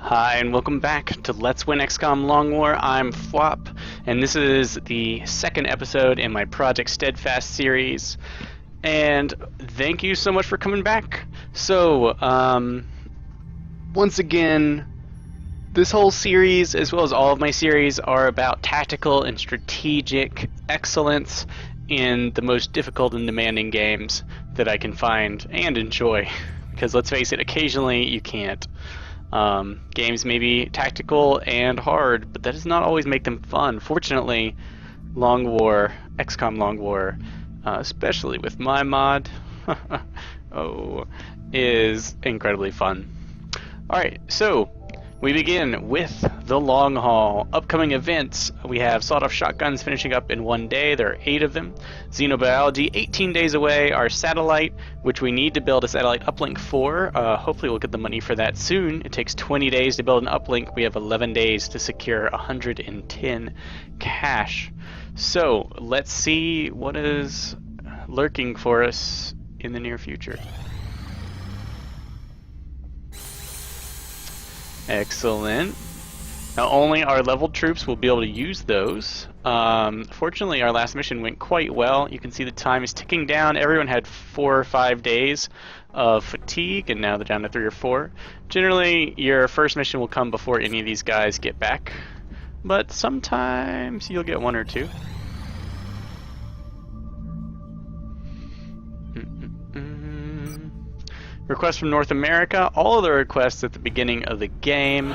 Hi, and welcome back to Let's Win XCOM Long War. I'm Phwop, and this is the second episode in my Project Steadfast series. And thank you so much for coming back. So, once again, this whole series, as well as all of my series, are about tactical and strategic excellence in the most difficult and demanding games that I can find and enjoy. Because let's face it, occasionally you can't. Games may be tactical and hard, but that does not always make them fun. Fortunately, Long War, XCOM Long War, especially with my mod, is incredibly fun. Alright, so we begin with the long haul. Upcoming events, we have sawed-off shotguns finishing up in 1 day. There are 8 of them. Xenobiology, 18 days away. Our satellite, which we need to build a satellite uplink for. Hopefully we'll get the money for that soon. It takes 20 days to build an uplink. We have 11 days to secure 110 cash. So let's see what is lurking for us in the near future. Excellent. Now only our leveled troops will be able to use those. Fortunately, our last mission went quite well. You can see the time is ticking down. Everyone had 4 or 5 days of fatigue, and now they're down to 3 or 4. Generally, your first mission will come before any of these guys get back, but sometimes you'll get 1 or 2. Requests from North America. All of the requests at the beginning of the game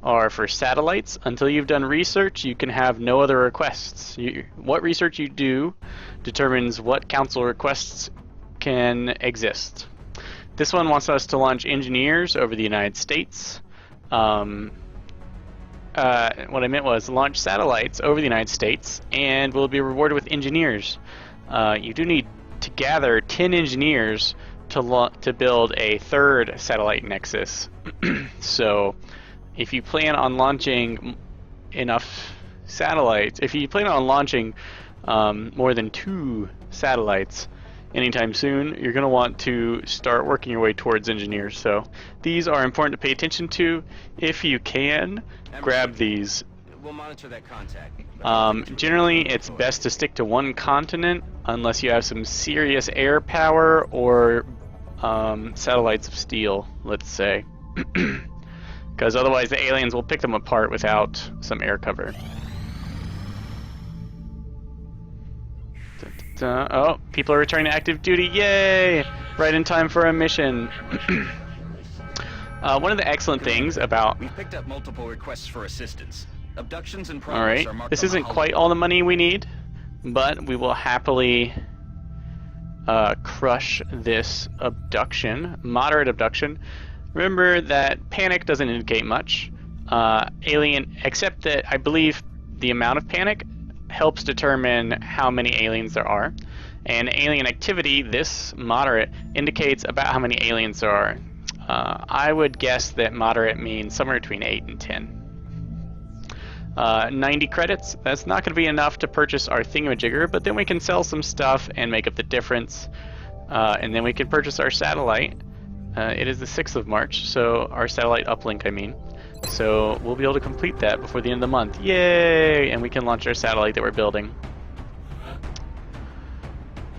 are for satellites. Until you've done research, you can have no other requests. What research you do determines what council requests can exist. This one wants us to launch engineers over the United States. What I meant was launch satellites over the United States, and we'll be rewarded with engineers. You do need to gather 10 engineers to build a 3rd satellite nexus. So if you plan on launching enough satellites, if you plan on launching more than 2 satellites anytime soon, you're going to want to start working your way towards engineers. So these are important to pay attention to. If you can, grab these. We'll monitor that contact. Generally, it's best to stick to 1 continent unless you have some serious air power or satellites of steel, let's say. Because otherwise the aliens will pick them apart without some air cover. Oh, people are returning to active duty. Yay! Right in time for a mission. One of the excellent things about... We picked up multiple requests for assistance. Abductions and Alright, this isn't quite all the money we need, but we will happily crush this abduction, moderate abduction. Remember that panic doesn't indicate much. Except that I believe the amount of panic helps determine how many aliens there are. And alien activity, this moderate, indicates about how many aliens there are. I would guess that moderate means somewhere between 8 and 10. 90 credits, that's not going to be enough to purchase our thingamajigger, but then we can sell some stuff and make up the difference. And then we can purchase our satellite. It is the 6th of March, so our satellite uplink, I mean. So we'll be able to complete that before the end of the month. Yay! And we can launch our satellite that we're building.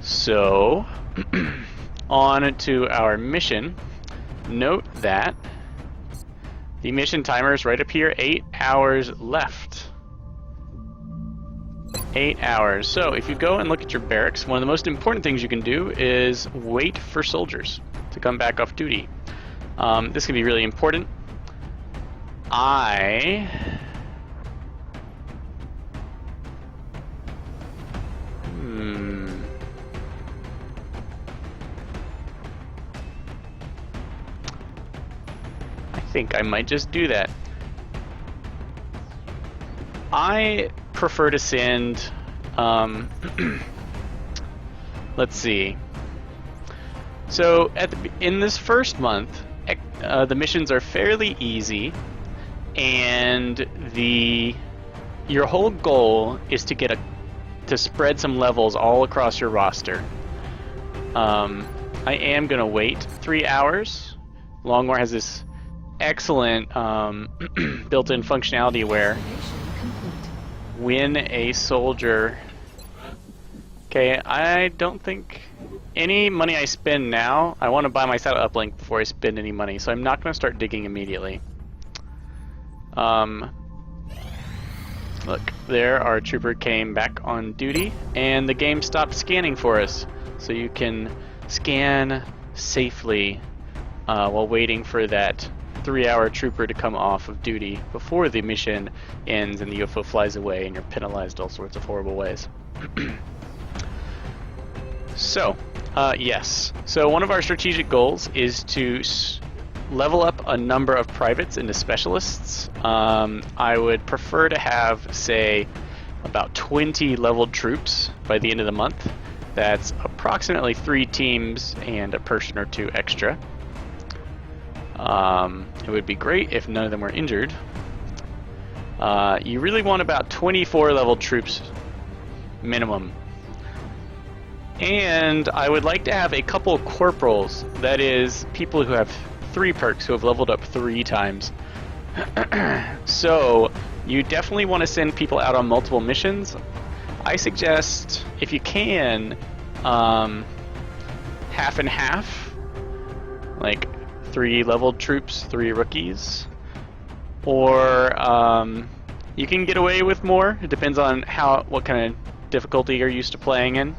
So, on to our mission. Note that the mission timer is right up here, 8 hours left. 8 hours. So if you go and look at your barracks, one of the most important things you can do is wait for soldiers to come back off duty. This can be really important. I think I might just do that. I prefer to send, let's see. So in this first month, the missions are fairly easy, and your whole goal is to spread some levels all across your roster. I am gonna wait 3 hours. Long War has this excellent built-in functionality where when a soldier... Okay, I don't think any money I spend now, I want to buy my saddle uplink before I spend any money, so I'm not going to start digging immediately. Look, there our trooper came back on duty, and the game stopped scanning for us, so you can scan safely while waiting for that 3-hour trooper to come off of duty before the mission ends and the UFO flies away and you're penalized all sorts of horrible ways. So, yes. So one of our strategic goals is to level up a number of privates into specialists. I would prefer to have, say, about 20 leveled troops by the end of the month. That's approximately 3 teams and a person or 2 extra. It would be great if none of them were injured. You really want about 24 leveled troops minimum. And I would like to have a couple corporals, that is, people who have 3 perks, who have leveled up 3 times. So, you definitely want to send people out on multiple missions. I suggest, if you can, half and half. Like, 3 leveled troops, 3 rookies. Or, you can get away with more. It depends on what kind of difficulty you're used to playing in.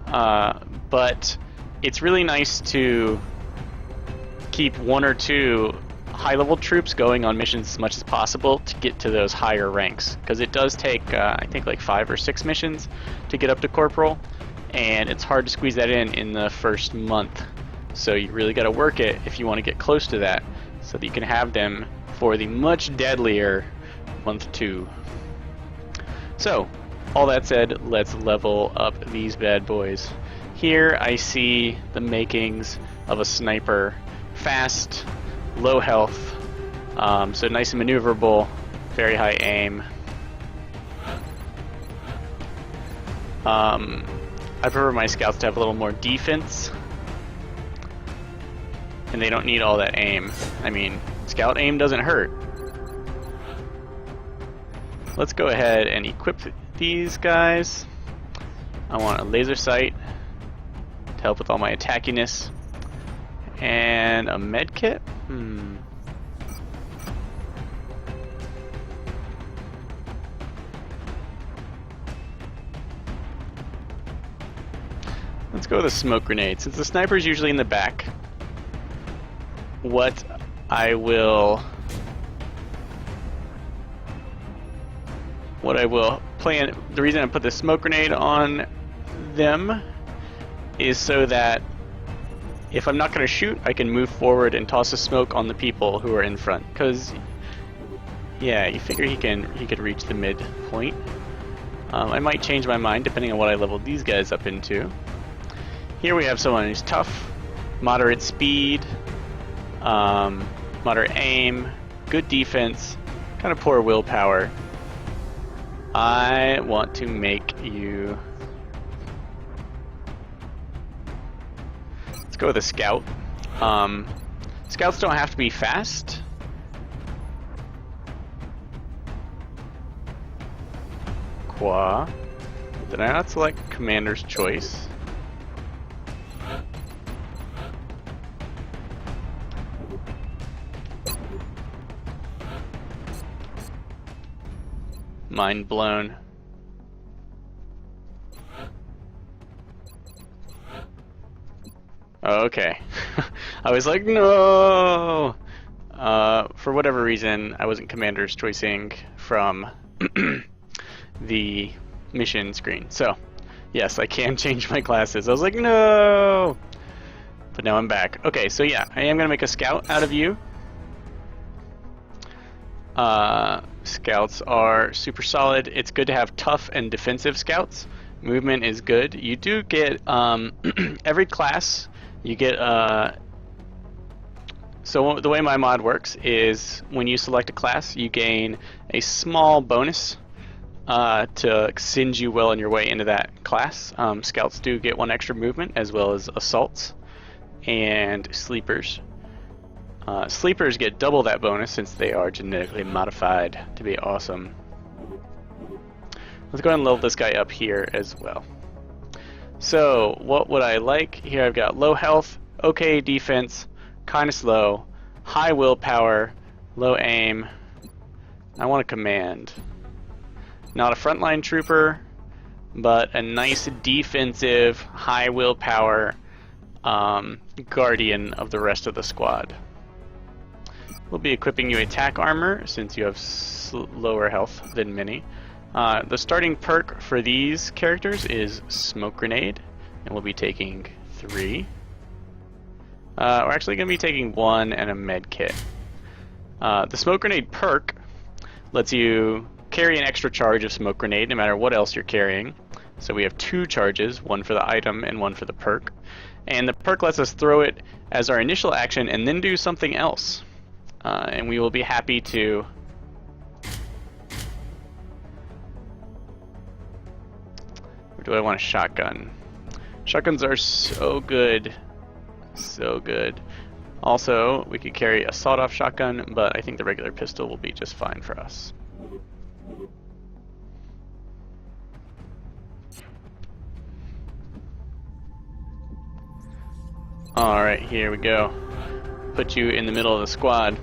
But it's really nice to keep 1 or 2 high-level troops going on missions as much as possible to get to those higher ranks, because it does take I think like 5 or 6 missions to get up to corporal, and it's hard to squeeze that in the first month. So you really got to work it if you want to get close to that, so that you can have them for the much deadlier month 2. So all that said, let's level up these bad boys. Here I see the makings of a sniper. Fast, low health, so nice and maneuverable, very high aim. I prefer my scouts to have a little more defense, and they don't need all that aim. I mean, scout aim doesn't hurt. Let's go ahead and equip these guys. I want a laser sight to help with all my attackiness. And a med kit? Let's go with a smoke grenade. Since the sniper's usually in the back, what I will plan, the reason I put the smoke grenade on them is so that if I'm not going to shoot, I can move forward and toss a smoke on the people who are in front. Because, yeah, you figure he could reach the midpoint. I might change my mind depending on what I leveled these guys up into. Here we have someone who's tough, moderate speed, moderate aim, good defense, kind of poor willpower. I want to make you... Go with a scout. Scouts don't have to be fast. Did I not select commander's choice? Mind blown. Okay. I was like, no! For whatever reason, I wasn't commander's choicing from the mission screen. So, yes, I can change my classes. I was like, no! But now I'm back. Okay, so yeah, I am going to make a scout out of you. Scouts are super solid. It's good to have tough and defensive scouts. Movement is good. You do get, every class... You get, so the way my mod works is when you select a class, you gain a small bonus to send you well on your way into that class. Scouts do get 1 extra movement, as well as assaults and sleepers. Sleepers get double that bonus since they are genetically modified to be awesome. Let's go ahead and level this guy up here as well. So, what would I like? Here I've got low health, okay defense, kind of slow, high willpower, low aim. I want a command. Not a frontline trooper, but a nice defensive, high willpower guardian of the rest of the squad. We'll be equipping you attack armor since you have lower health than many. The starting perk for these characters is Smoke Grenade, and we'll be taking 3. We're actually going to be taking 1 and a med kit. The Smoke Grenade perk lets you carry an extra charge of Smoke Grenade no matter what else you're carrying. So we have 2 charges, 1 for the item and 1 for the perk. And the perk lets us throw it as our initial action and then do something else. And we will be happy to... Or do I want a shotgun? Shotguns are so good. So good. Also, we could carry a sawed-off shotgun, but I think the regular pistol will be just fine for us. Alright, here we go. Put you in the middle of the squad.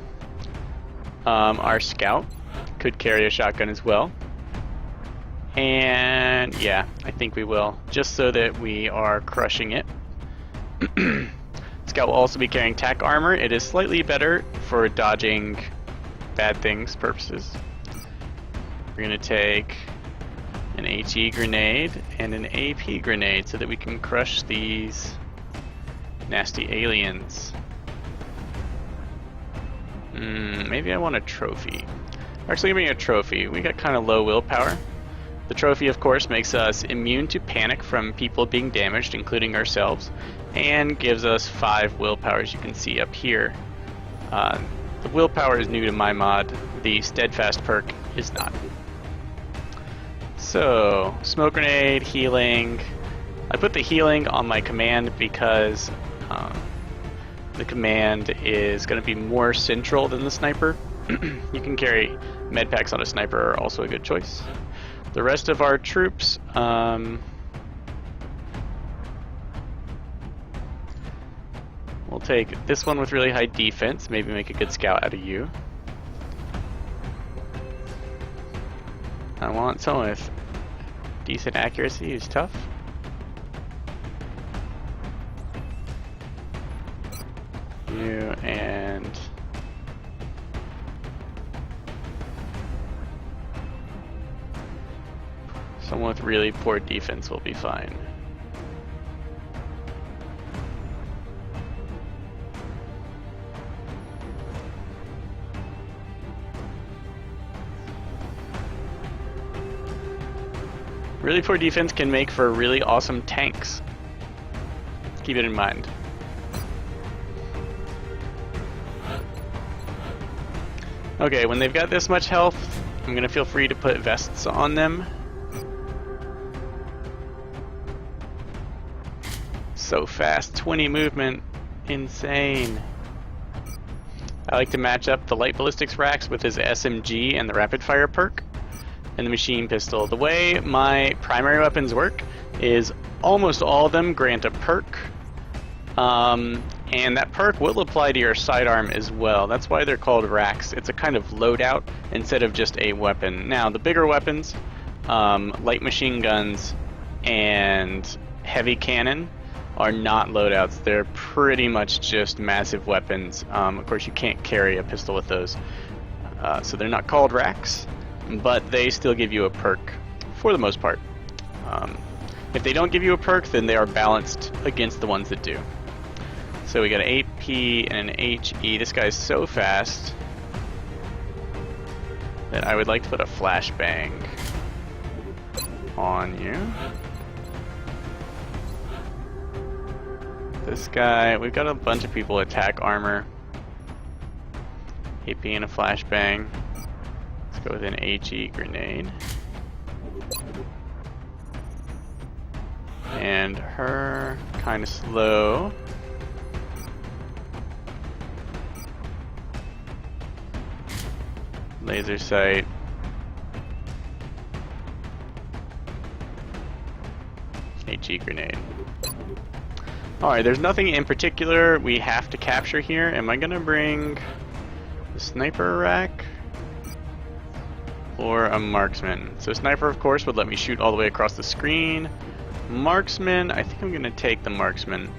Our scout could carry a shotgun as well. And yeah, I think we will, just so that we are crushing it. Scout will also be carrying tack armor. It is slightly better for dodging bad things purposes. We're going to take an HE grenade and an AP grenade so that we can crush these nasty aliens. Maybe I want a trophy. We're actually giving a trophy. We got kind of low willpower. The trophy, of course, makes us immune to panic from people being damaged, including ourselves, and gives us 5 willpower, as you can see up here. The willpower is new to my mod. The Steadfast perk is not. So, smoke grenade, healing. I put the healing on my command because the command is going to be more central than the sniper. You can carry med packs on a sniper, are also a good choice. The rest of our troops, we'll take this one with really high defense, maybe make a good scout out of you. I want someone with decent accuracy who's tough. You and someone with really poor defense will be fine. Really poor defense can make for really awesome tanks. Keep it in mind. Okay, when they've got this much health, I'm gonna feel free to put vests on them. So fast, 20 movement, insane. I like to match up the light ballistics racks with his SMG and the rapid fire perk, and the machine pistol. The way my primary weapons work is almost all of them grant a perk, and that perk will apply to your sidearm as well. That's why they're called racks. It's a kind of loadout instead of just a weapon. Now, the bigger weapons, light machine guns and heavy cannon, are not loadouts. They're pretty much just massive weapons. Of course, you can't carry a pistol with those, so they're not called racks, but they still give you a perk for the most part. If they don't give you a perk, then they are balanced against the ones that do. So we got an AP and an HE. This guy's so fast that I would like to put a flashbang on you. This guy, we've got a bunch of people attack armor. AP and a flashbang. Let's go with an HE grenade. And her, kind of slow. Laser sight. HE grenade. Alright, there's nothing in particular we have to capture here. Am I gonna bring the sniper rack or a marksman? So sniper, of course, would let me shoot all the way across the screen. Marksman, I think I'm gonna take the marksman.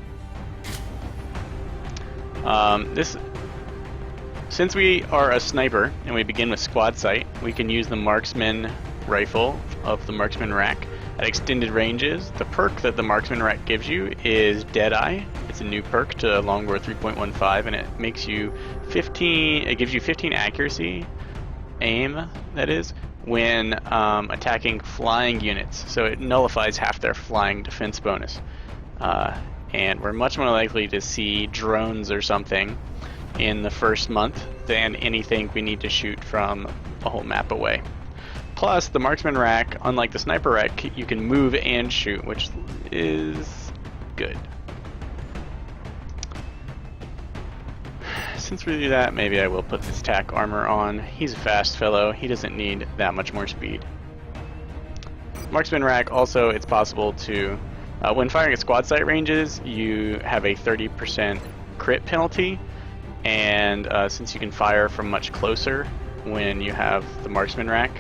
Since we are a sniper and we begin with squad sight, we can use the marksman rifle of the marksman rack at extended ranges. The perk that the marksman rack gives you is Deadeye. It's a new perk to Longbow 3.15, and it makes you 15. It gives you 15 accuracy, aim that is, when attacking flying units. So it nullifies half their flying defense bonus. And we're much more likely to see drones or something in the first month than anything we need to shoot from a whole map away. Plus, the marksman rack, unlike the sniper rack, you can move and shoot, which is good. Since we do that, maybe I will put this tack armor on. He's a fast fellow. He doesn't need that much more speed. Marksman rack, also, it's possible to... when firing at squad sight ranges, you have a 30% crit penalty, and since you can fire from much closer when you have the marksman rack,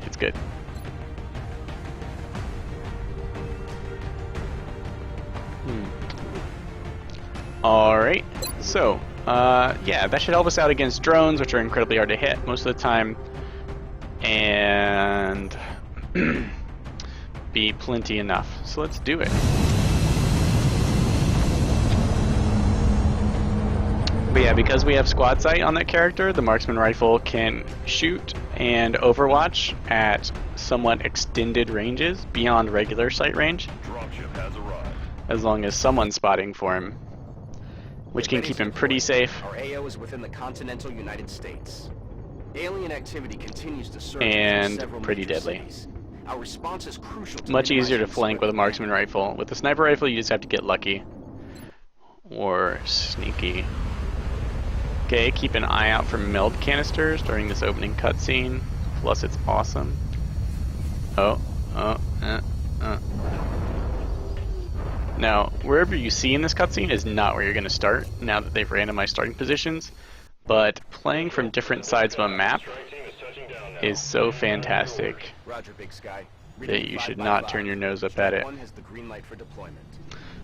it's good. Alright, so yeah, that should help us out against drones, which are incredibly hard to hit most of the time, and be plenty enough. So let's do it. But yeah, because we have squad sight on that character, the marksman rifle can shoot and overwatch at somewhat extended ranges beyond regular sight range, Dropship has arrived. as long as someone's spotting for him, which can keep him pretty safe. Our AO is within the continental United States. Alien activity continues to surge And in several pretty major deadly. cities. Our response is crucial to Much easier to minimizing flank with a spread. marksman rifle. With the sniper rifle, you just have to get lucky or sneaky. Okay, keep an eye out for meld canisters during this opening cutscene. Plus, it's awesome. Now, wherever you see in this cutscene is not where you're going to start, now that they've randomized starting positions. But playing from different sides of a map is so fantastic Roger, Big Sky. that you should not turn your nose up at it. One has the green light for deployment.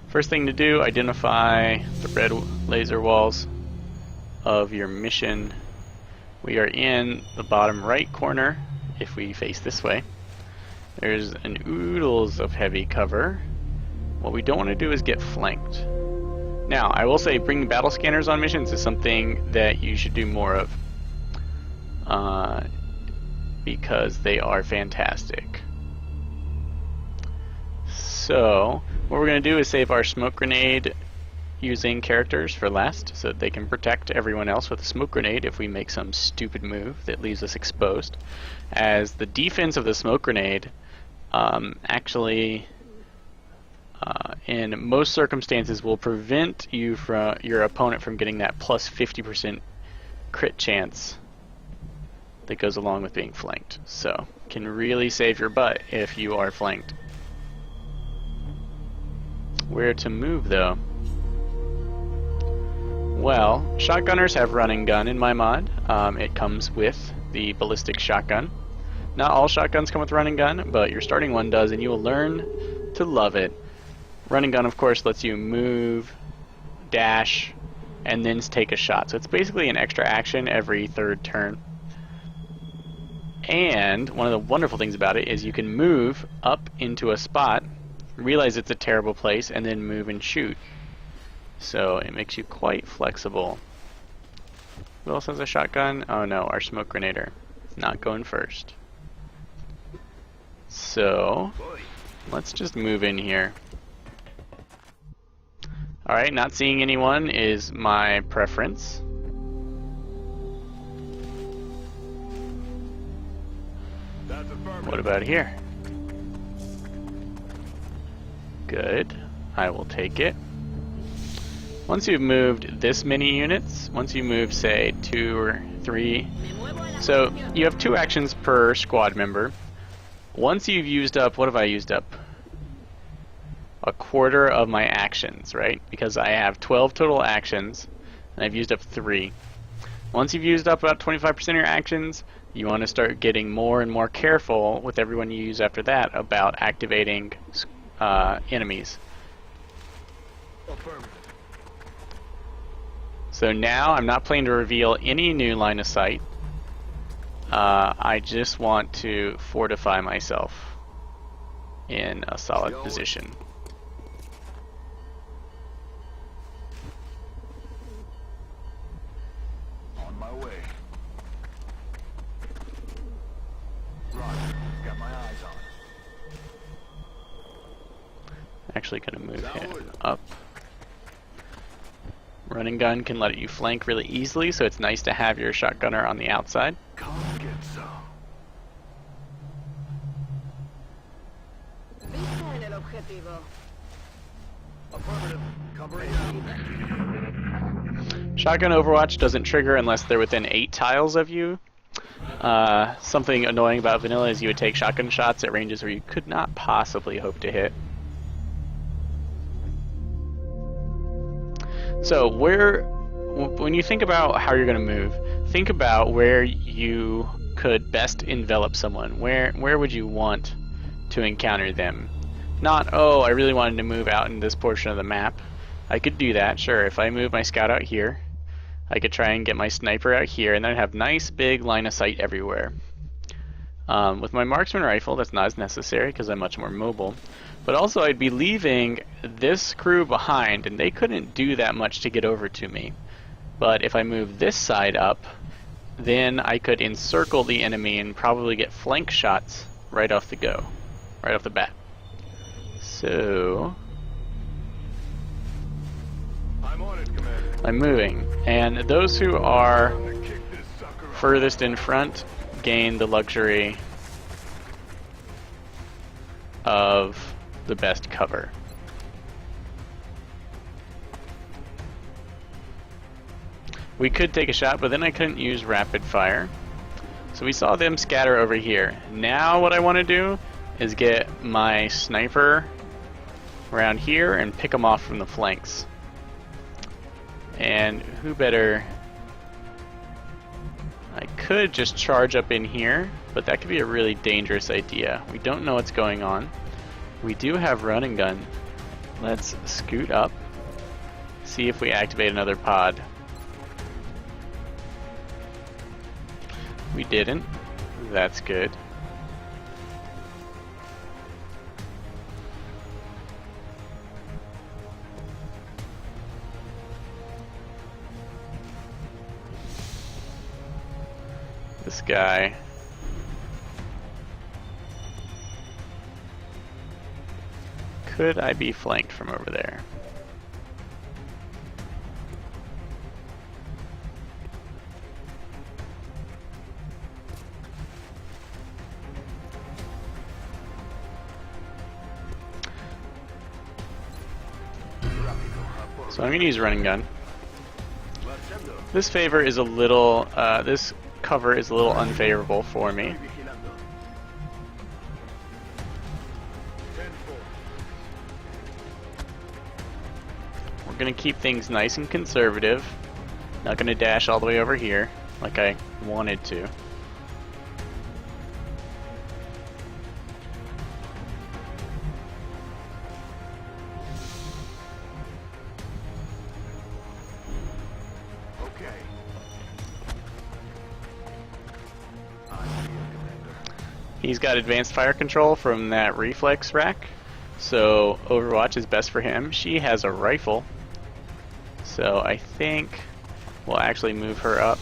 First thing to do, identify the red laser walls of your mission. We are in the bottom right corner if we face this way. There's an oodles of heavy cover. What we don't want to do is get flanked. Now, I will say bringing battle scanners on missions is something that you should do more of, because they are fantastic. So, what we're going to do is save our smoke grenade using characters for last, so that they can protect everyone else with a smoke grenade if we make some stupid move that leaves us exposed. As the defense of the smoke grenade actually, in most circumstances, will prevent you from your opponent from getting that plus 50% crit chance that goes along with being flanked. So, can really save your butt if you are flanked. Where to move, though? Well, shotgunners have run and gun in my mod. It comes with the ballistic shotgun. Not all shotguns come with run and gun, but your starting one does, and you will learn to love it. Run and gun, of course, lets you move, dash, and then take a shot. So it's basically an extra action every third turn. And one of the wonderful things about it is you can move up into a spot, realize it's a terrible place, and then move and shoot. So it makes you quite flexible. Who else has a shotgun? Oh no, our smoke grenader. Not going first. So let's just move in here. Alright, not seeing anyone is my preference. What about here? Good. I will take it. Once you've moved this many units, once you move, say, 2 or 3, so you have 2 actions per squad member. Once you've used up, what have I used up? A quarter of my actions, right? Because I have 12 total actions, and I've used up 3. Once you've used up about 25% of your actions, you want to start getting more and more careful with everyone you use after that about activating enemies. So now I'm not planning to reveal any new line of sight. I just want to fortify myself in a solid position. On my way. Roger. Got my eyes on. Actually gonna move him up. Running gun can let you flank really easily, so it's nice to have your shotgunner on the outside. Come get some. Affirmative. Covering out. Shotgun Overwatch doesn't trigger unless they're within 8 tiles of you. Something annoying about vanilla is you would take shotgun shots at ranges where you could not possibly hope to hit. So when you think about how you're going to move, think about where you could best envelop someone. Where would you want to encounter them? Not, oh, I really wanted to move out in this portion of the map. I could do that, sure. If I move my scout out here, I could try and get my sniper out here, and then I'd have nice big line of sight everywhere. With my marksman rifle, that's not as necessary because I'm much more mobile. But also I'd be leaving this crew behind, and they couldn't do that much to get over to me. But if I move this side up, then I could encircle the enemy and probably get flank shots right off the bat. So I'm on it, Commander. I'm moving, and those who are furthest in front gain the luxury of the best cover. We could take a shot, but then I couldn't use rapid fire. So we saw them scatter over here. Now what I want to do is get my sniper around here and pick them off from the flanks. And who better... I could just charge up in here, but that could be a really dangerous idea. We don't know what's going on. We do have run and gun. Let's scoot up, see if we activate another pod. We didn't. That's good. This guy. Could I be flanked from over there? So I'm going to use running gun. This favor is a little, this cover is a little unfavorable for me. We're going to keep things nice and conservative. Not going to dash all the way over here like I wanted to. He's got advanced fire control from that reflex rack, so Overwatch is best for him. She has a rifle, so I think we'll actually move her up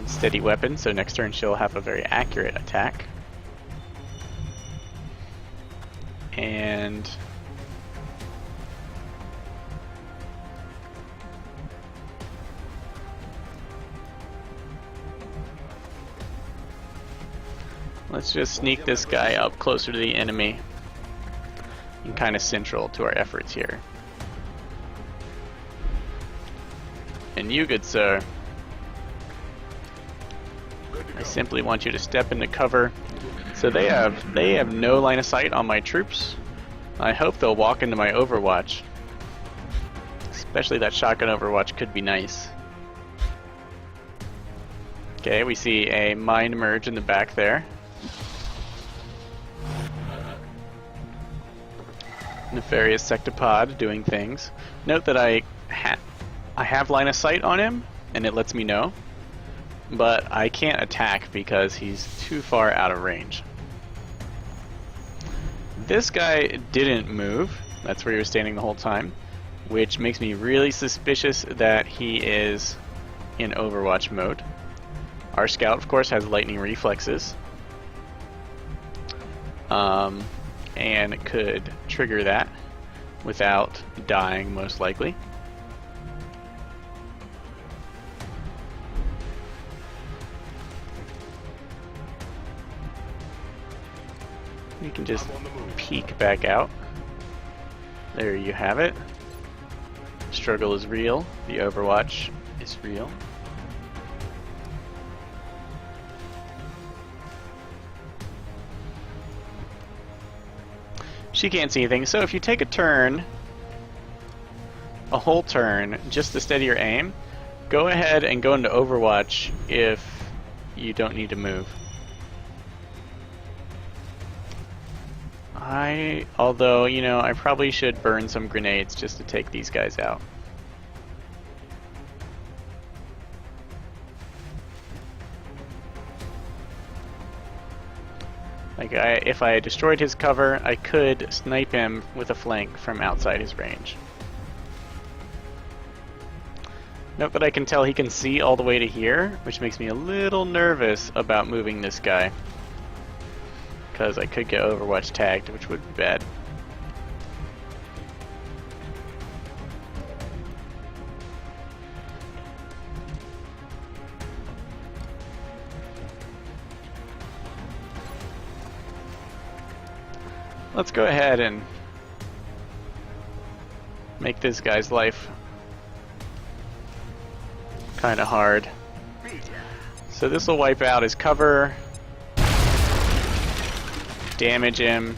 in steady weapon, so next turn she'll have a very accurate attack. And let's just sneak this guy up closer to the enemy and kind of central to our efforts here. And you, good sir. I simply want you to step into cover. So they have no line of sight on my troops. I hope they'll walk into my overwatch. Especially that shotgun overwatch could be nice. Okay, we see a mine merge in the back there. Nefarious sectopod doing things. Note that I have line of sight on him, and it lets me know. But I can't attack because he's too far out of range. This guy didn't move. That's where he was standing the whole time, which makes me really suspicious that he is in Overwatch mode. Our scout, of course, has lightning reflexes, and could trigger that without dying, most likely. You can just peek back out. There you have it. Struggle is real. The Overwatch is real. She can't see anything, so if you take a turn, a whole turn, just to steady your aim, go ahead and go into Overwatch if you don't need to move. Although, you know, I probably should burn some grenades just to take these guys out. Like, if I destroyed his cover, I could snipe him with a flank from outside his range. Note that I can tell he can see all the way to here, which makes me a little nervous about moving this guy. Because I could get Overwatch tagged, which would be bad. Let's go ahead and make this guy's life kind of hard. So this will wipe out his cover, damage him.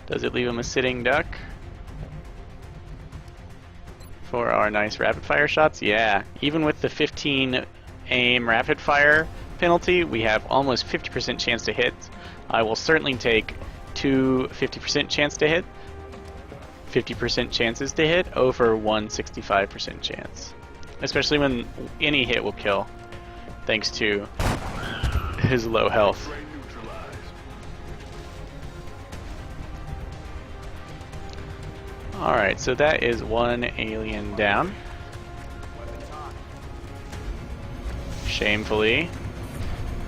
Does it leave him a sitting duck for our nice rapid fire shots? Yeah, even with the 15 aim rapid fire penalty, we have almost 50% chance to hit. I will certainly take two 50% chance to hit, 50% chances to hit over one 65% chance. Especially when any hit will kill, thanks to his low health. Alright, so that is one alien down. Shamefully.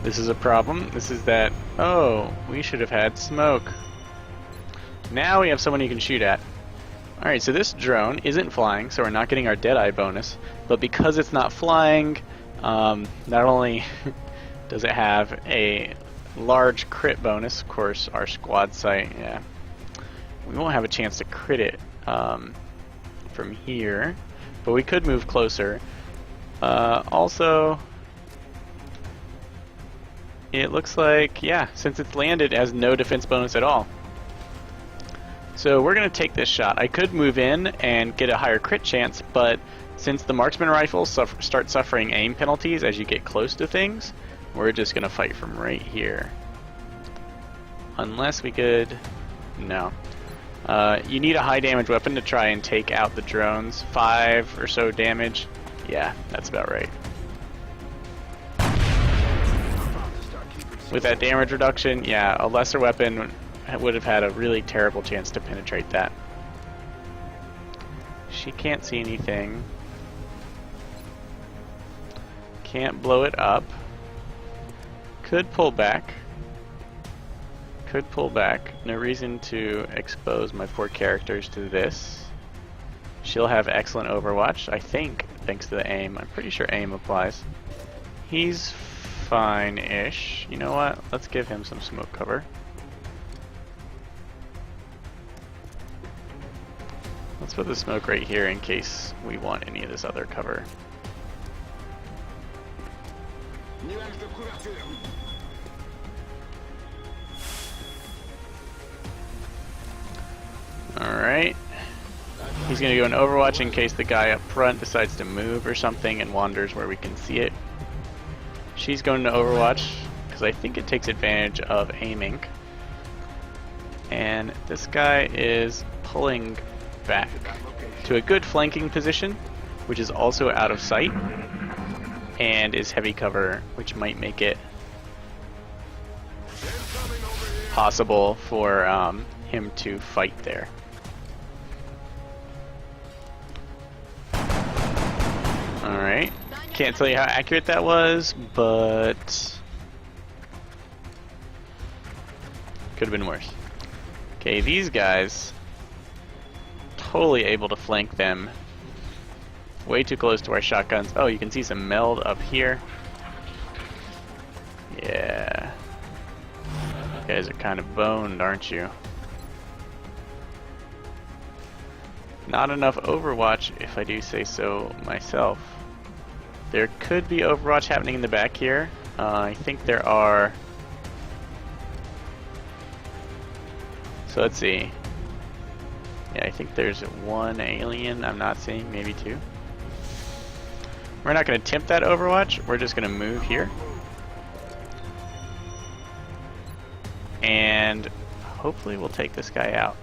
This is a problem. This is that, oh, we should have had smoke. Now we have someone you can shoot at. Alright, so this drone isn't flying, so we're not getting our Deadeye bonus, but because it's not flying, not only does it have a large crit bonus, of course, our squad sight, yeah, we won't have a chance to crit it from here, but we could move closer. Also, it looks like, yeah, since it's landed, it has no defense bonus at all. So we're going to take this shot. I could move in and get a higher crit chance, but since the marksman rifles start suffering aim penalties as you get close to things, we're just going to fight from right here. Unless we could... no. You need a high damage weapon to try and take out the drones. 5 or so damage. Yeah, that's about right. With that damage reduction, yeah, a lesser weapon would have had a really terrible chance to penetrate that. She can't see anything. Can't blow it up. Could pull back. Could pull back. No reason to expose my poor characters to this. She'll have excellent Overwatch, I think, thanks to the aim. I'm pretty sure aim applies. He's fine-ish. You know what? Let's give him some smoke cover. Let's put the smoke right here in case we want any of this other cover. Alright. He's going to go in Overwatch in case the guy up front decides to move or something and wanders where we can see it. She's going to Overwatch because I think it takes advantage of aiming. And this guy is pulling back to a good flanking position, which is also out of sight, and is heavy cover, which might make it possible for him to fight there. Alright, can't tell you how accurate that was, but could have been worse. Okay, these guys, totally able to flank them. Way too close to our shotguns. Oh, you can see some meld up here. Yeah. You guys are kind of boned, aren't you? Not enough Overwatch, if I do say so myself. There could be Overwatch happening in the back here. I think there are. So let's see. Yeah, I think there's one alien I'm not seeing, maybe two. We're not going to attempt that Overwatch. We're just going to move here. And hopefully we'll take this guy out.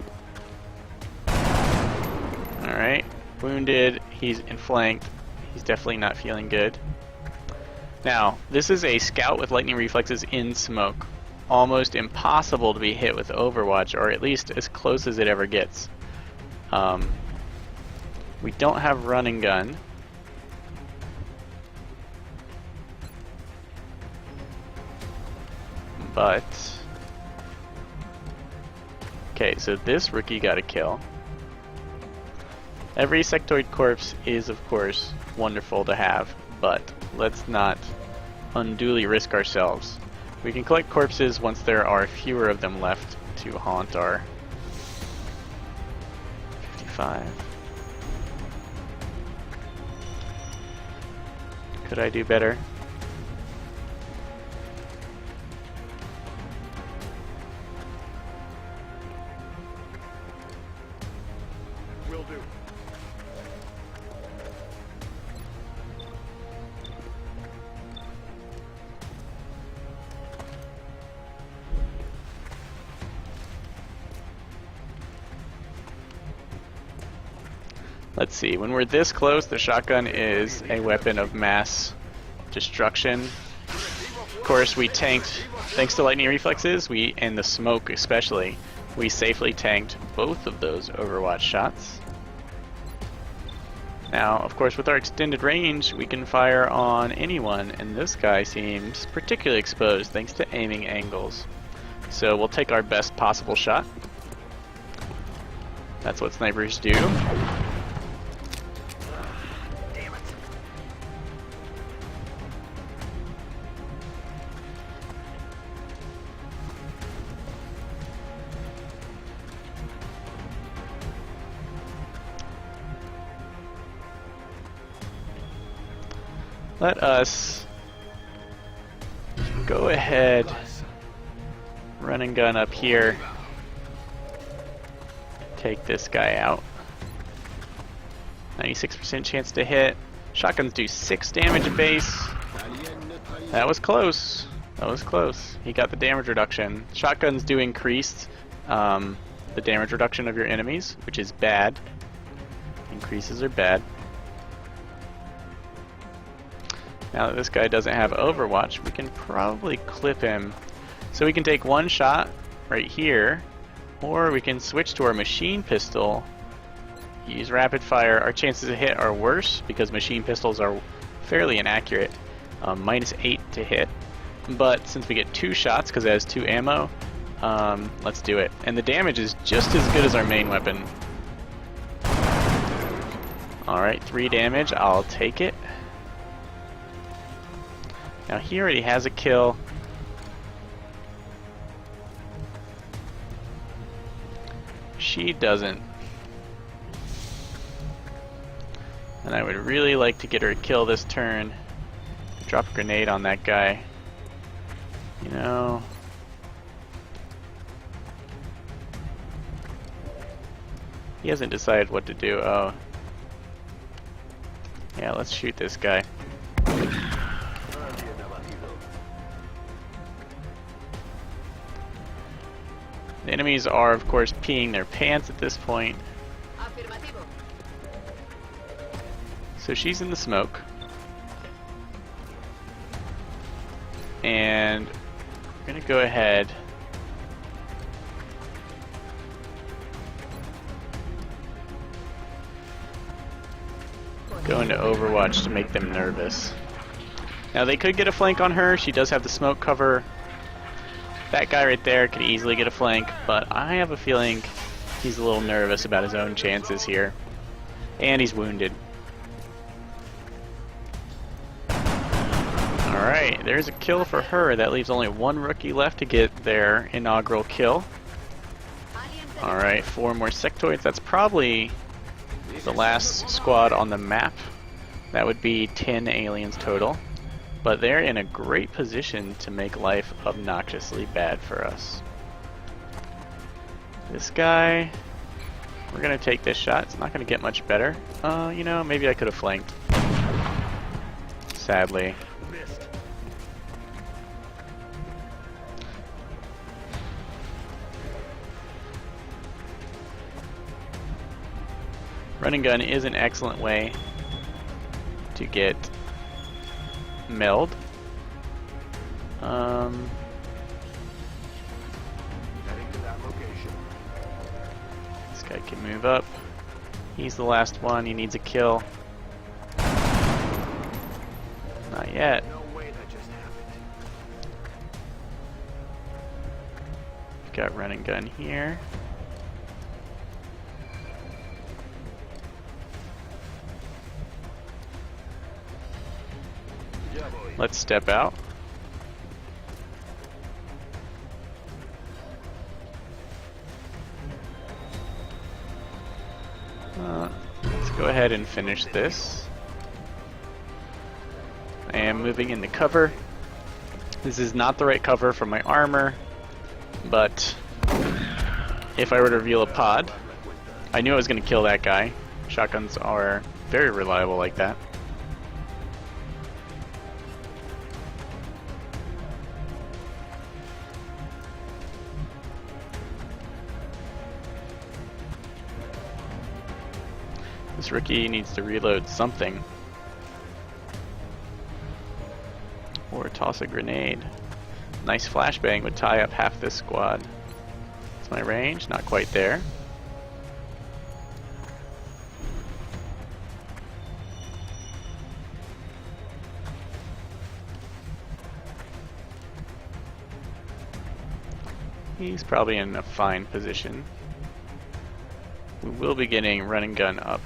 Alright, wounded. He's inflanked. He's definitely not feeling good. Now, this is a scout with lightning reflexes in smoke. Almost impossible to be hit with Overwatch, or at least as close as it ever gets. We don't have run and gun. But okay, so this rookie got a kill. Every sectoid corpse is, of course, wonderful to have, but let's not unduly risk ourselves. We can collect corpses once there are fewer of them left to haunt our 55. Could I do better? Will do. Let's see, when we're this close, the shotgun is a weapon of mass destruction. Of course, we tanked, thanks to lightning reflexes, and the smoke especially, we safely tanked both of those Overwatch shots. Now, of course, with our extended range, we can fire on anyone, and this guy seems particularly exposed thanks to aiming angles. So we'll take our best possible shot. That's what snipers do. Let us go ahead, run and gun up here, take this guy out. 96% chance to hit. Shotguns do 6 damage a base. That was close. That was close. He got the damage reduction. Shotguns do increase the damage reduction of your enemies, which is bad. Increases are bad. Now that this guy doesn't have Overwatch, we can probably clip him. So we can take one shot right here, or we can switch to our machine pistol, use rapid fire. Our chances of hit are worse because machine pistols are fairly inaccurate, -8 to hit. But since we get 2 shots because it has 2 ammo, let's do it. And the damage is just as good as our main weapon. Alright, 3 damage, I'll take it. Now he already has a kill. She doesn't. And I would really like to get her to kill this turn. Drop a grenade on that guy. You know... He hasn't decided what to do. Oh. Yeah, let's shoot this guy. The enemies are, of course, peeing their pants at this point. So she's in the smoke. And we're going to go ahead. Go into Overwatch to make them nervous. Now they could get a flank on her. She does have the smoke cover. That guy right there could easily get a flank, but I have a feeling he's a little nervous about his own chances here. And he's wounded. Alright, there's a kill for her. That leaves only one rookie left to get their inaugural kill. Alright, 4 more sectoids. That's probably the last squad on the map. That would be 10 aliens total. But they're in a great position to make life obnoxiously bad for us. This guy, we're gonna take this shot. It's not gonna get much better. You know, maybe I could have flanked. Sadly. Run and gun is an excellent way to get meld. This guy can move up. He's the last one. He needs a kill. Not yet. Got run and gun here. Let's step out. Let's go ahead and finish this. I am moving into cover. This is not the right cover for my armor, but if I were to reveal a pod, I knew I was going to kill that guy. Shotguns are very reliable like that. This rookie needs to reload something. Or toss a grenade. Nice flashbang would tie up half this squad. It's my range, not quite there. He's probably in a fine position. We will be getting run and gun up.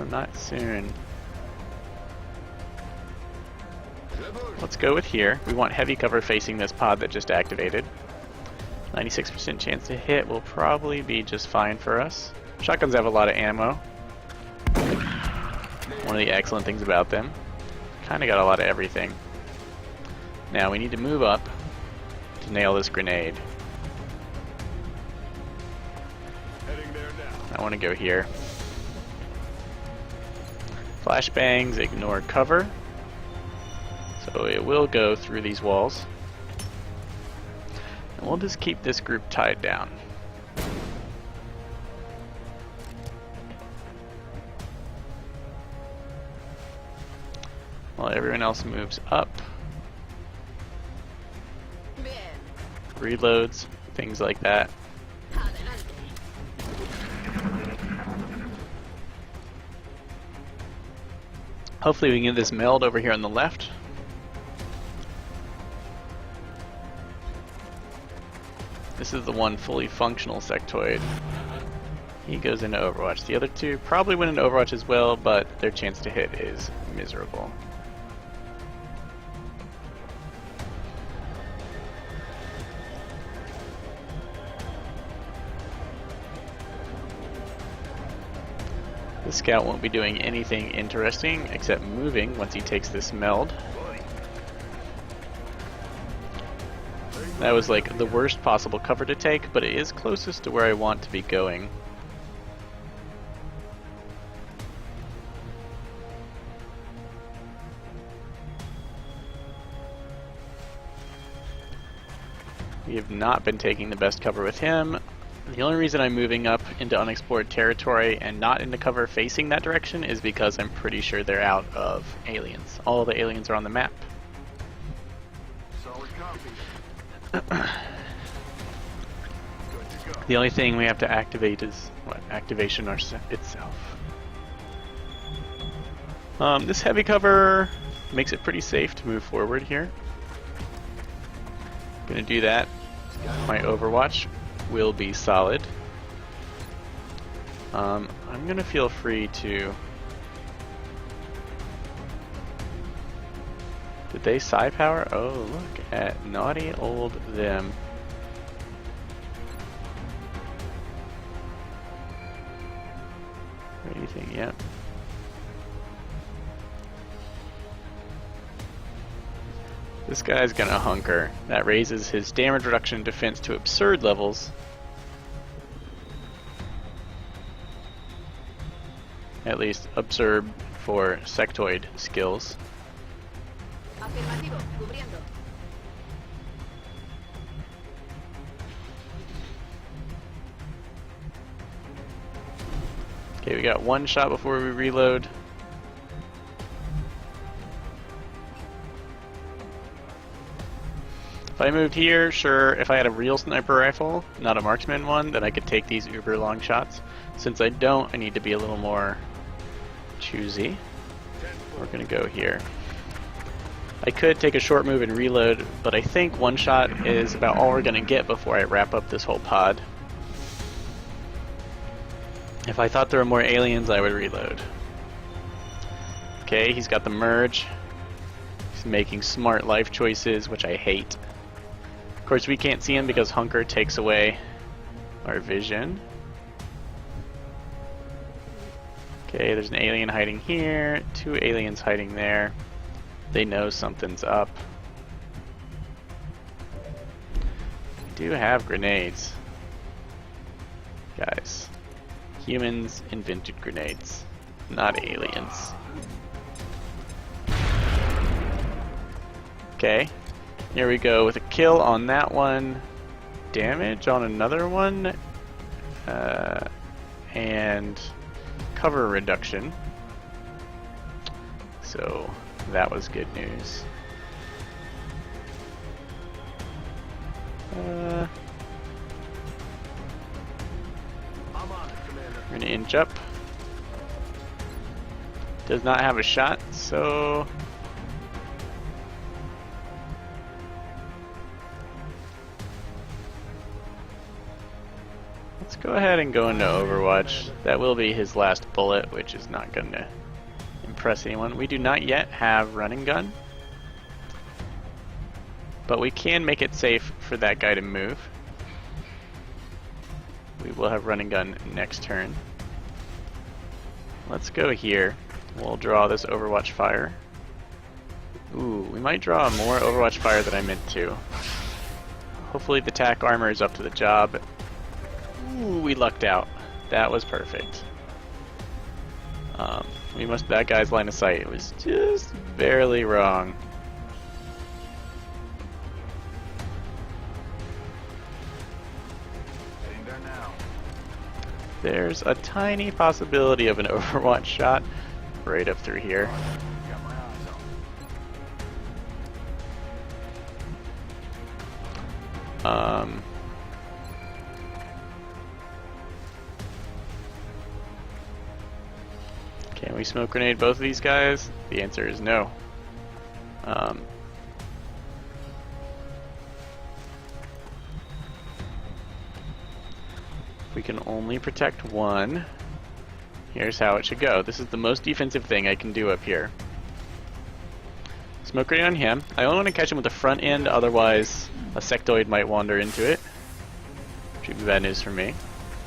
Not soon. Let's go with here. We want heavy cover facing this pod that just activated. 96% chance to hit will probably be just fine for us. Shotguns have a lot of ammo. One of the excellent things about them. Kinda got a lot of everything. Now we need to move up to nail this grenade. I want to go here. Flashbangs ignore cover, so it will go through these walls. And we'll just keep this group tied down. While everyone else moves up. Reloads, things like that. Hopefully we can get this meld over here on the left. This is the one fully functional sectoid. He goes into Overwatch. The other two probably went into Overwatch as well, but their chance to hit is miserable. The scout won't be doing anything interesting except moving once he takes this meld. That was like the worst possible cover to take, but it is closest to where I want to be going. We have not been taking the best cover with him. The only reason I'm moving up into unexplored territory and not into cover facing that direction is because I'm pretty sure they're out of aliens. All the aliens are on the map. Solid copy. The only thing we have to activate is what? Activation itself. This heavy cover makes it pretty safe to move forward here. Gonna do that. My Overwatch will be solid. I'm gonna feel free to... Did they psi power? Oh, look at naughty old them. What do you think? Yeah. This guy's gonna hunker. That raises his damage reduction and defense to absurd levels. At least absurd for sectoid skills. Afirmativo, cubriendo. Okay, we got one shot before we reload. If I moved here, sure, if I had a real sniper rifle, not a marksman one, then I could take these uber long shots. Since I don't, I need to be a little more choosy. We're gonna go here. I could take a short move and reload, but I think one shot is about all we're gonna get before I wrap up this whole pod. If I thought there were more aliens, I would reload. Okay, he's got the merge. He's making smart life choices, which I hate. Of course, we can't see him because Hunker takes away our vision. Okay, there's an alien hiding here, 2 aliens hiding there. They know something's up. We do have grenades. Guys, humans invented grenades, not aliens. Okay, here we go with a kill on that one, damage on another one, and cover reduction. So that was good news. We're gonna inch up. Does not have a shot, so let's go ahead and go into Overwatch. That will be his last bullet, which is not gonna impress anyone. We do not yet have running gun, but we can make it safe for that guy to move. We will have running gun next turn. Let's go here. We'll draw this Overwatch fire. Ooh, we might draw more Overwatch fire than I meant to. Hopefully the tack armor is up to the job. Ooh, we lucked out. That was perfect. That guy's line of sight was just barely wrong. Heading there now. There's a tiny possibility of an Overwatch shot right up through here. Got my eyes on. Can we smoke grenade both of these guys? The answer is no. We can only protect one. Here's how it should go. This is the most defensive thing I can do up here. Smoke grenade on him. I only want to catch him with the front end, otherwise a sectoid might wander into it. Which would be bad news for me.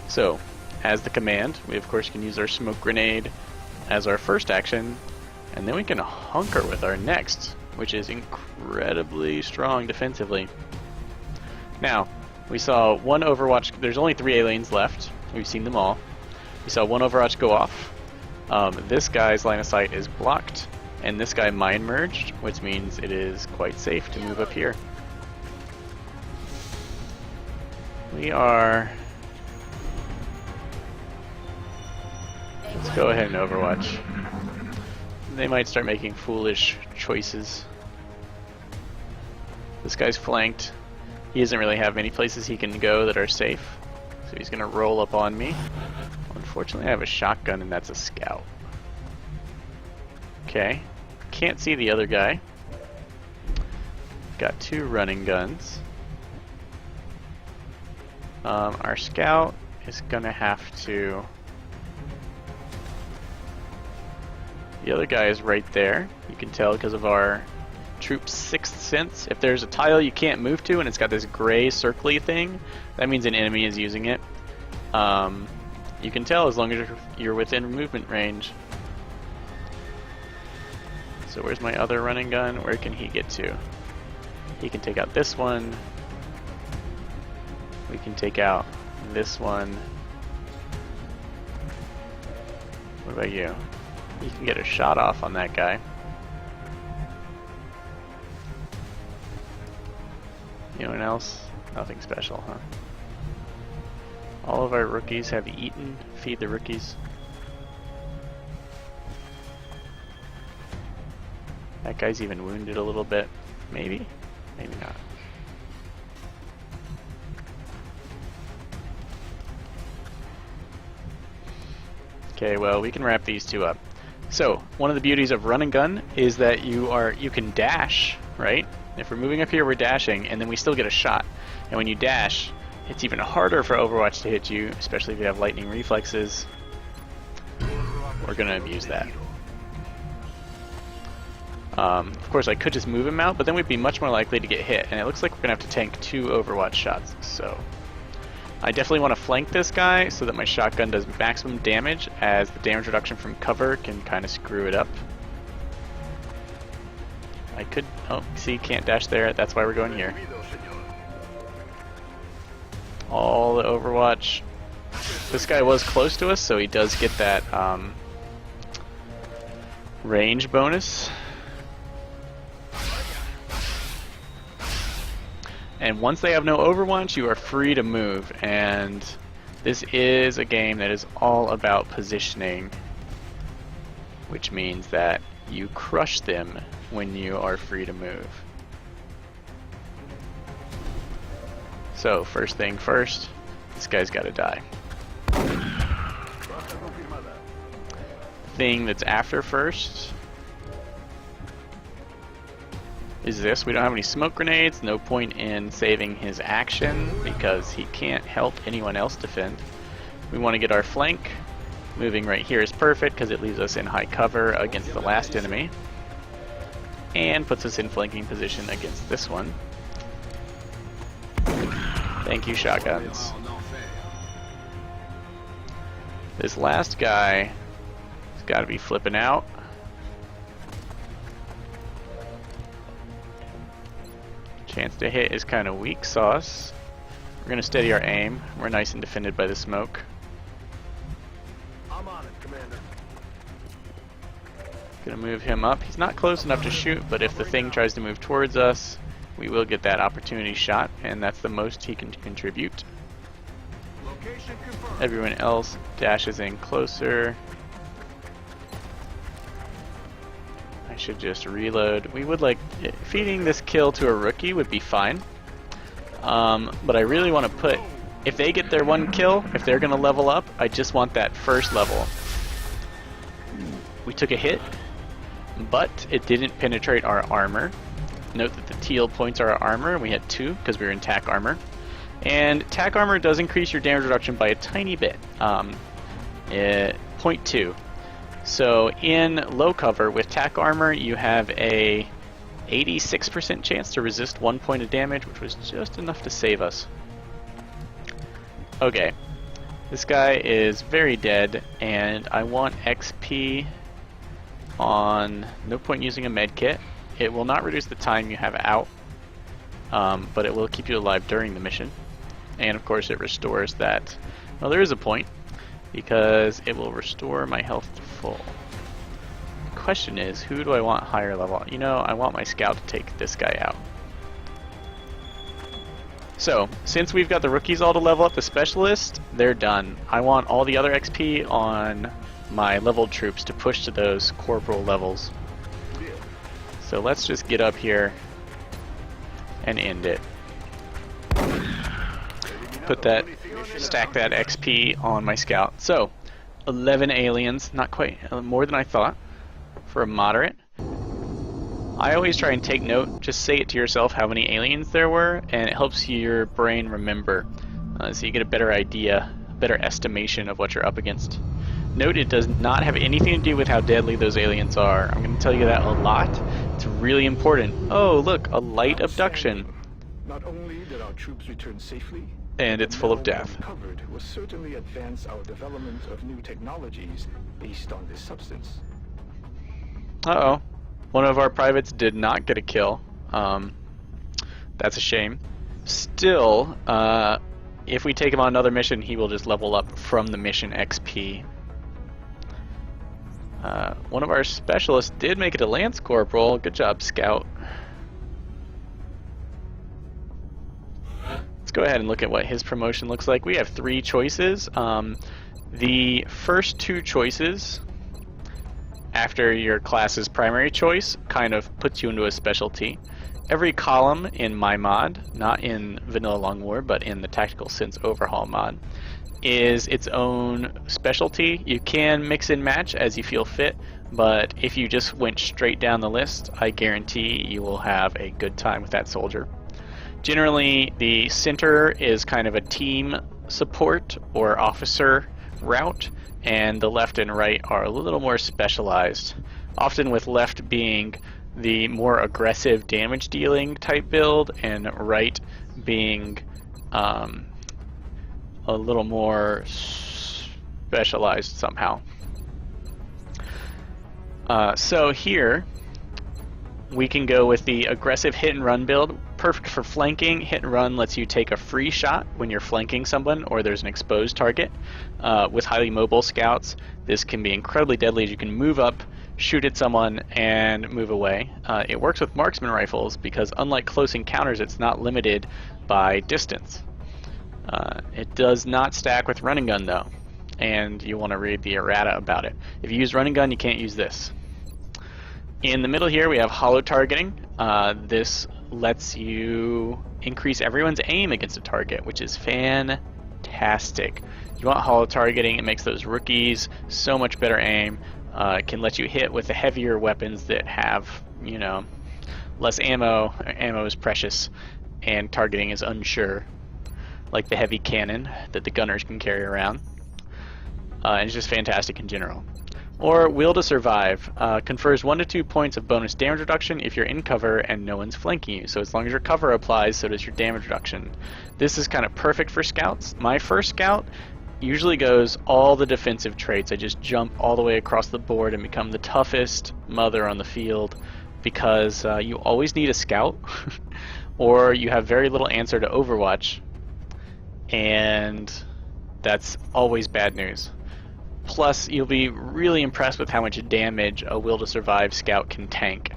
So, as the command. We of course can use our smoke grenade as our first action, and then we can hunker with our next, which is incredibly strong defensively. Now, we saw one Overwatch. There's only 3 aliens left. We've seen them all. We saw one Overwatch go off. This guy's line of sight is blocked, and this guy mine merged, which means it is quite safe to move up here. We are... Let's go ahead and Overwatch. They might start making foolish choices. This guy's flanked. He doesn't really have many places he can go that are safe, so he's gonna roll up on me. Unfortunately, I have a shotgun, and that's a scout. Okay, can't see the other guy. Got 2 running guns. Our scout is gonna have to... The other guy is right there. You can tell because of our troop's 6th sense. If there's a tile you can't move to and it's got this gray circly thing, that means an enemy is using it. You can tell as long as you're within movement range. So where's my other running gun? Where can he get to? He can take out this one. We can take out this one. What about you? You can get a shot off on that guy. Anyone else? Nothing special, huh? All of our rookies have eaten. Feed the rookies. That guy's even wounded a little bit. Maybe? Maybe not. Okay, well, we can wrap these 2 up. So, one of the beauties of run and gun is that you can dash, right? If we're moving up here, we're dashing, and then we still get a shot. And when you dash, it's even harder for Overwatch to hit you, especially if you have lightning reflexes. We're going to abuse that. Of course, I could just move him out, but then we'd be much more likely to get hit. And it looks like we're going to have to tank 2 Overwatch shots. So, I definitely want to flank this guy so that my shotgun does maximum damage, as the damage reduction from cover can kind of screw it up. I could... Oh, see, can't dash there. That's why we're going here. All the Overwatch. This guy was close to us, so he does get that range bonus. And once they have no Overwatch, you are free to move. And this is a game that is all about positioning, which means that you crush them when you are free to move. So, first thing first, this guy's gotta die. Thing that's after first is this. We don't have any smoke grenades, no point in saving his action because he can't help anyone else defend. We want to get our flank. Moving right here is perfect because it leaves us in high cover against the last enemy and puts us in flanking position against this one. Thank you, shotguns. This last guy has got to be flipping out. Chance to hit is kind of weak sauce. We're going to steady our aim. We're nice and defended by the smoke. I'm on it, Commander. Gonna move him up. He's not close enough to shoot, but if the thing tries to move towards us, we will get that opportunity shot, and that's the most he can contribute. Location confirmed. Everyone else dashes in closer. I should just reload. We would like... Feeding this kill to a rookie would be fine. But I really want to put... If they get their 1 kill, if they're going to level up, I just want that first level. We took a hit, but it didn't penetrate our armor. Note that the teal points are our armor, and we had 2 because we were in tack armor. And tack armor does increase your damage reduction by a tiny bit. 0.2. So in low cover with tack armor, you have a 86% chance to resist 1 point of damage, which was just enough to save us. Okay, This guy is very dead, and I want XP on... No point using a med kit. It will not reduce the time you have out, but it will keep you alive during the mission. And of course it restores that. Well, there is a point, because it will restore my health to full. The question is, who do I want higher level? You know, I want my scout to take this guy out. So, since we've got the rookies all to level up the specialist, they're done. I want all the other XP on my leveled troops to push to those corporal levels. So let's just get up here and end it. Stack that XP on my scout. So, 11 aliens, not quite, more than I thought for a moderate. I always try and take note, just say it to yourself how many aliens there were, and it helps your brain remember, so you get a better idea, a better estimation of what you're up against. Note it does not have anything to do with how deadly those aliens are. I'm going to tell you that a lot. It's really important. Oh, look, a light abduction. Not only did our troops return safely, and it's full of death. Covered will certainly advance our development of new technologies based on this substance. Uh-oh. One of our privates did not get a kill. That's a shame. Still, if we take him on another mission, he will just level up from the mission XP. One of our specialists did make it a Lance Corporal. Good job, Scout. Let's go ahead and look at what his promotion looks like. We have 3 choices. The first 2 choices after your class's primary choice kind of puts you into a specialty. Every column in my mod, not in Vanilla Long War, but in the Tactical Sense Overhaul mod, is its own specialty. You can mix and match as you feel fit, but if you just went straight down the list, I guarantee you will have a good time with that soldier. Generally, the center is kind of a team support or officer route, and the left and right are a little more specialized, often with left being the more aggressive damage dealing type build and right being a little more specialized somehow. So here we can go with the aggressive hit and run build. Perfect for flanking. Hit and run lets you take a free shot when you're flanking someone or there's an exposed target. With highly mobile scouts, this can be incredibly deadly as you can move up, shoot at someone, and move away. It works with marksman rifles because unlike close encounters, it's not limited by distance. It does not stack with running gun though, and you want to read the errata about it. If you use running gun, you can't use this. In the middle here we have hollow targeting. This lets you increase everyone's aim against a target, which is fantastic. You want hollow targeting, it makes those rookies so much better aim. It can let you hit with the heavier weapons that have, you know, less ammo. Ammo is precious and targeting is unsure, like the heavy cannon that the gunners can carry around. And it's just fantastic in general. Or Will to Survive confers 1 to 2 points of bonus damage reduction if you're in cover and no one's flanking you. So as long as your cover applies, so does your damage reduction. This is kind of perfect for scouts. My first scout usually goes all the defensive traits. I just jump all the way across the board and become the toughest mother on the field because you always need a scout or you have very little answer to Overwatch, and that's always bad news. Plus, you'll be really impressed with how much damage a Will to Survive scout can tank.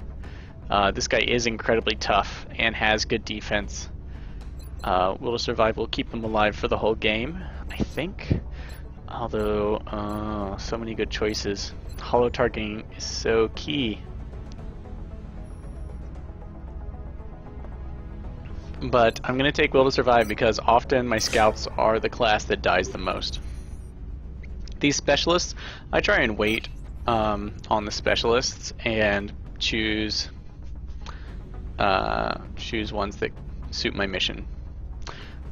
This guy is incredibly tough and has good defense. Will to Survive will keep them alive for the whole game, I think. Although, so many good choices. Hollow targeting is so key. But I'm going to take Will to Survive because often my scouts are the class that dies the most. These specialists, I try and wait on the specialists and choose ones that suit my mission.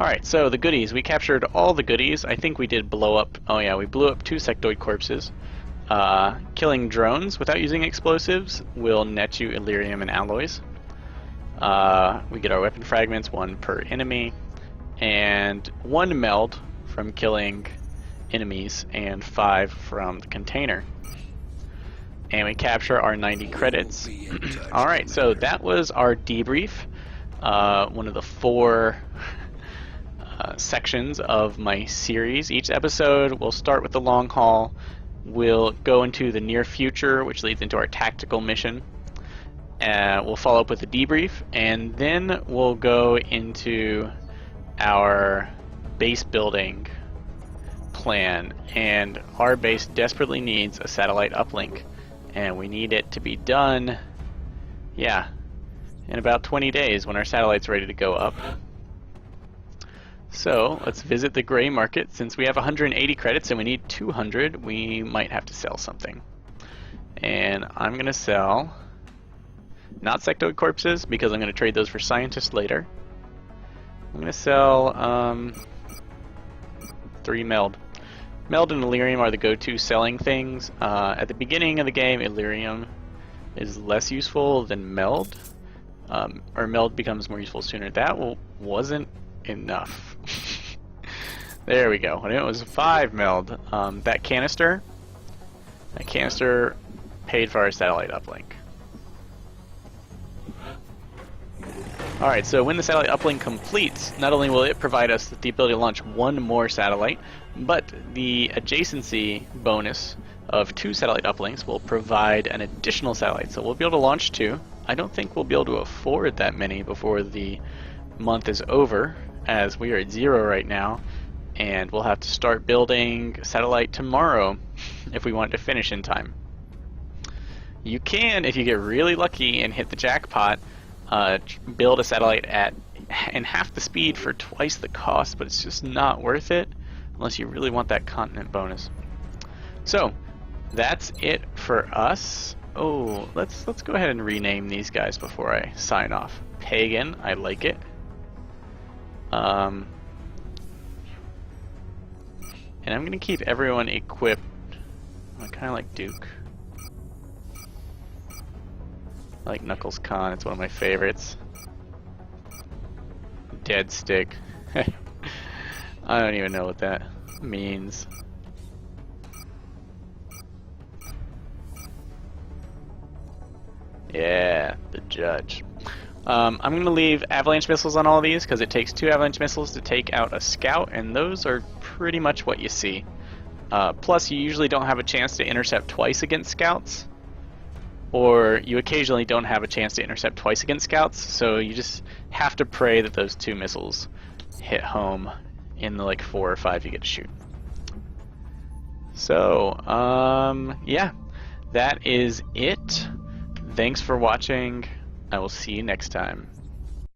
Alright, so the goodies. We captured all the goodies. I think we did blow up, oh yeah, we blew up 2 sectoid corpses. Killing drones without using explosives will net you Illyrium and alloys. We get our weapon fragments, 1 per enemy, and 1 meld from killing enemies and 5 from the container. And we capture our 90 credits. Alright, so that was our debrief. One of the 4 sections of my series. Each episode will start with the long haul. We'll go into the near future, which leads into our tactical mission. We'll follow up with a debrief, and then we'll go into our base building plan. And our base desperately needs a satellite uplink, and we need it to be done, yeah, in about 20 days when our satellite's ready to go up. So let's visit the gray market. Since we have 180 credits and we need 200, we might have to sell something. And I'm going to sell not sectoid corpses because I'm going to trade those for scientists later. I'm going to sell 3 meld. Meld and Illyrium are the go-to selling things. At the beginning of the game, Illyrium is less useful than meld. Or meld becomes more useful sooner. That wasn't enough. There we go. And it was 5 meld. That canister paid for our satellite uplink. Alright, so when the satellite uplink completes, not only will it provide us with the ability to launch 1 more satellite, but the adjacency bonus of 2 satellite uplinks will provide an additional satellite. So we'll be able to launch 2. I don't think we'll be able to afford that many before the month is over, as we are at 0 right now, and we'll have to start building satellite tomorrow if we want it to finish in time. You can, if you get really lucky and hit the jackpot, build a satellite in half the speed for twice the cost, but it's just not worth it unless you really want that continent bonus. So that's it for us. Oh, let's go ahead and rename these guys before I sign off. Pagan, I like it. And I'm gonna keep everyone equipped. I kind of like Duke. I like Knuckles Khan, it's one of my favorites. Dead Stick. I don't even know what that means. Yeah, the judge. I'm going to leave avalanche missiles on all of these because it takes 2 avalanche missiles to take out a scout, and those are pretty much what you see. Plus, you usually don't have a chance to intercept twice against scouts, or you occasionally don't have a chance to intercept twice against scouts, so you just have to pray that those 2 missiles hit home in the like 4 or 5 you get to shoot. So, yeah, that is it. Thanks for watching. I will see you next time.